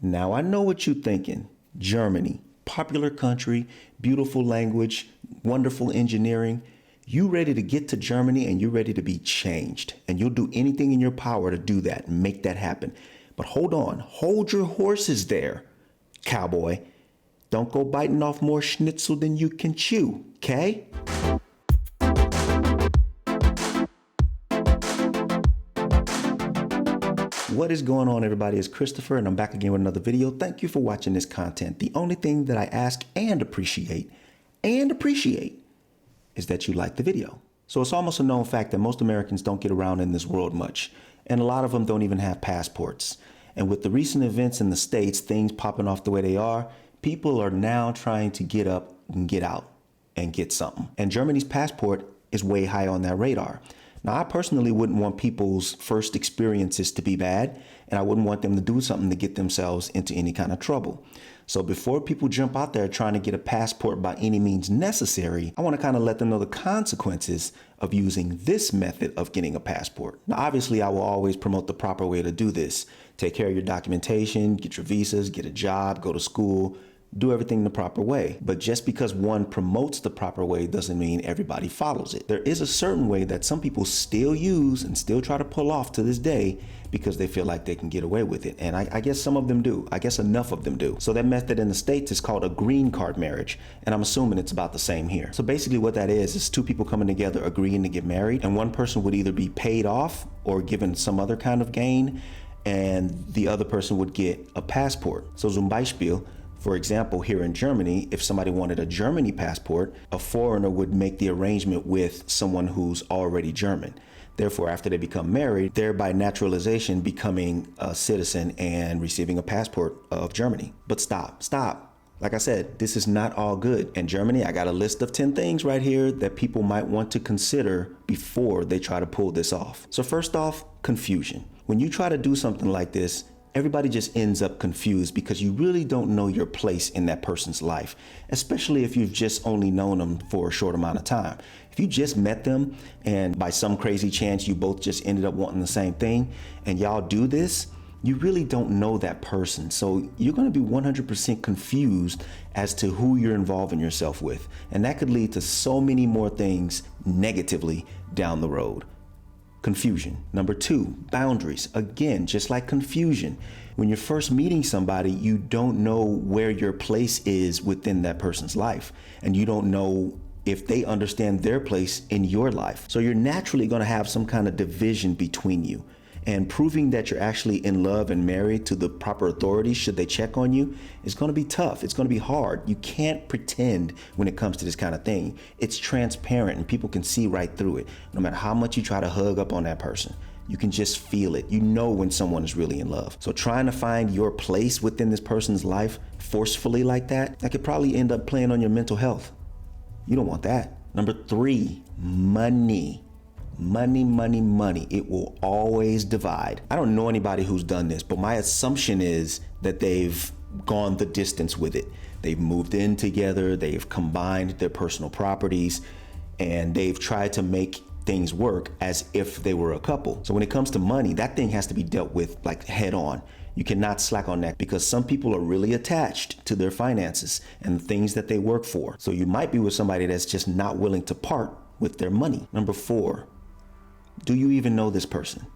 Now I know what you're thinking. Germany, popular country, beautiful language, wonderful engineering. You ready to get to Germany and you're ready to be changed. And you'll do anything in your power to do that and make that happen. But hold on, hold your horses there, cowboy. Don't go biting off more schnitzel than you can chew, okay? What is going on, everybody? It's Christopher and I'm back again with another video. Thank you for watching this content. The only thing that I ask and appreciate is that you like the video. So it's almost a known fact that most Americans don't get around in this world much, and a lot of them don't even have passports. And with the recent events in the States, things popping off the way they are, people are now trying to get up and get out and get something. And Germany's passport is way high on that radar. Now, I personally wouldn't want people's first experiences to be bad, and I wouldn't want them to do something to get themselves into any kind of trouble. So before people jump out there trying to get a passport by any means necessary, I want to kind of let them know the consequences of using this method of getting a passport. Now, obviously, I will always promote the proper way to do this. Take care of your documentation, get your visas, get a job, go to school, do everything the proper way. But just because one promotes the proper way doesn't mean everybody follows it. There is a certain way that some people still use and still try to pull off to this day because they feel like they can get away with it. And I guess some of them do. I guess enough of them do. So that method in the States is called a green card marriage. And I'm assuming it's about the same here. So basically what that is two people coming together agreeing to get married, and one person would either be paid off or given some other kind of gain, and the other person would get a passport. So zum Beispiel, for example, here in Germany, if somebody wanted a Germany passport, a foreigner would make the arrangement with someone who's already German. Therefore, after they become married, they're by naturalization becoming a citizen and receiving a passport of Germany. But stop. Like I said, this is not all good. In Germany, I got a list of 10 things right here that people might want to consider before they try to pull this off. So first off, confusion. When you try to do something like this, everybody just ends up confused because you really don't know your place in that person's life, especially if you've just only known them for a short amount of time. If you just met them and by some crazy chance you both just ended up wanting the same thing and y'all do this, you really don't know that person. So you're going to be 100% confused as to who you're involving yourself with. And that could lead to so many more things negatively down the road. Confusion. Number 2, boundaries. Again, just like confusion. When you're first meeting somebody, you don't know where your place is within that person's life, and you don't know if they understand their place in your life. So you're naturally going to have some kind of division between you. And proving that you're actually in love and married to the proper authorities, should they check on you, is going to be tough. It's going to be hard. You can't pretend when it comes to this kind of thing. It's transparent and people can see right through it. No matter how much you try to hug up on that person, you can just feel it. You know when someone is really in love. So trying to find your place within this person's life forcefully like that could probably end up playing on your mental health. You don't want that. Number 3, money. Money. It will always divide. I don't know anybody who's done this, but my assumption is that they've gone the distance with it. They've moved in together, they've combined their personal properties, and they've tried to make things work as if they were a couple. So when it comes to money, that thing has to be dealt with like head on. You cannot slack on that because some people are really attached to their finances and the things that they work for. So you might be with somebody that's just not willing to part with their money. Number 4, do you even know this person?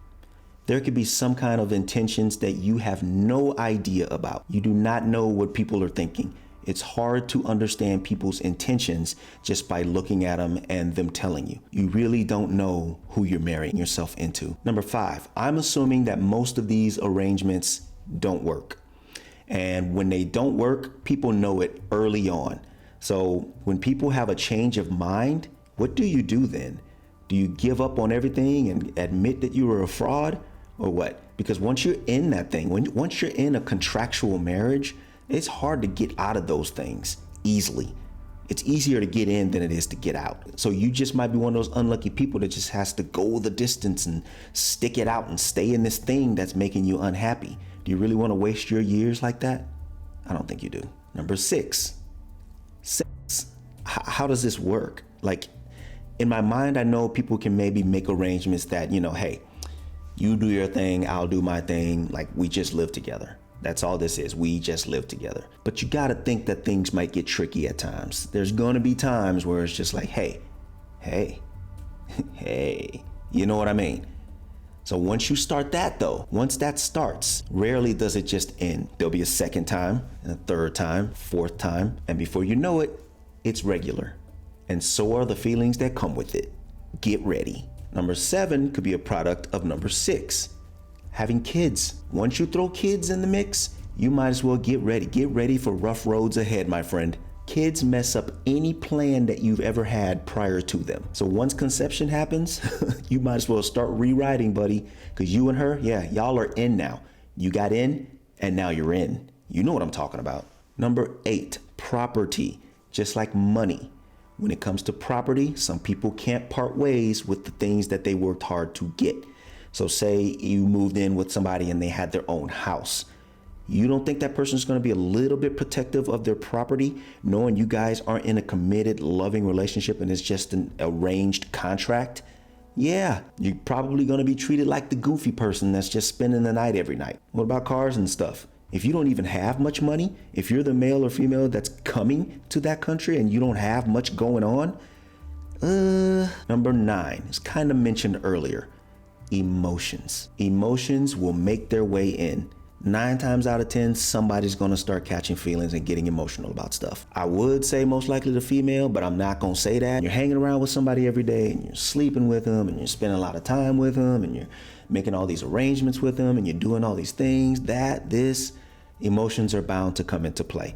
There could be some kind of intentions that you have no idea about. You do not know what people are thinking. It's hard to understand people's intentions just by looking at them and them telling you. You really don't know who you're marrying yourself into. Number 5, I'm assuming that most of these arrangements don't work. And when they don't work, people know it early on. So when people have a change of mind, what do you do then? Do you give up on everything and admit that you were a fraud, or what? Because once you're in that thing, once you're in a contractual marriage, it's hard to get out of those things easily. It's easier to get in than it is to get out. So you just might be one of those unlucky people that just has to go the distance and stick it out and stay in this thing that's making you unhappy. Do you really want to waste your years like that? I don't think you do. Number 6, sex. How does this work? Like, in my mind, I know people can maybe make arrangements that, hey, you do your thing, I'll do my thing, like we just live together. That's all this is. We just live together. But you gotta think that things might get tricky at times. There's gonna be times where it's just like, hey, you know what I mean? So once you start that though, once that starts, rarely does it just end. There'll be a second time, and a third time, fourth time, and before you know it, it's regular. And so are the feelings that come with it. Get ready. Number 7 could be a product of number 6. Having kids. Once you throw kids in the mix, you might as well get ready. Get ready for rough roads ahead, my friend. Kids mess up any plan that you've ever had prior to them. So once conception happens, you might as well start rewriting, buddy, because you and her, yeah, y'all are in now. You got in, and now you're in. You know what I'm talking about. Number 8, property. Just like money. When it comes to property, some people can't part ways with the things that they worked hard to get. So say you moved in with somebody and they had their own house. You don't think that person's going to be a little bit protective of their property, knowing you guys aren't in a committed, loving relationship and it's just an arranged contract? Yeah, you're probably going to be treated like the goofy person that's just spending the night every night. What about cars and stuff? If you don't even have much money, if you're the male or female that's coming to that country and you don't have much going on, number 9 is kind of mentioned earlier. Emotions. Emotions will make their way in. 9 times out of 10, somebody's gonna start catching feelings and getting emotional about stuff. I would say most likely the female, but I'm not gonna say that. You're hanging around with somebody every day and you're sleeping with them and you're spending a lot of time with them and you're making all these arrangements with them and you're doing all these things, emotions are bound to come into play.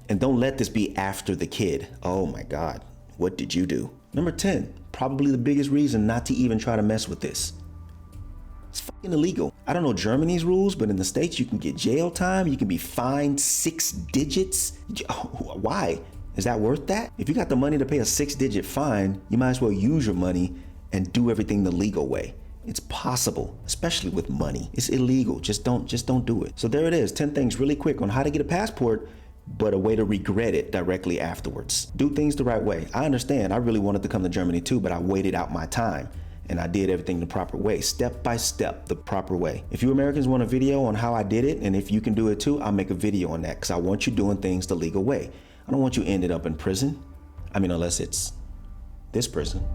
And don't let this be after the kid. Oh my God, what did you do? Number 10, probably the biggest reason not to even try to mess with this. It's fucking illegal. I don't know Germany's rules, but in the States, you can get jail time. You can be fined 6 digits. Why? Is that worth that? If you got the money to pay a 6-digit fine, you might as well use your money and do everything the legal way. It's possible, especially with money. It's illegal. Just don't do it. So there it is. 10 things really quick on how to get a passport, but a way to regret it directly afterwards. Do things the right way. I understand. I really wanted to come to Germany too, but I waited out my time. And I did everything the proper way, step by step, the proper way. If you Americans want a video on how I did it, and if you can do it too, I'll make a video on that because I want you doing things the legal way. I don't want you ended up in prison. I mean, unless it's this prison.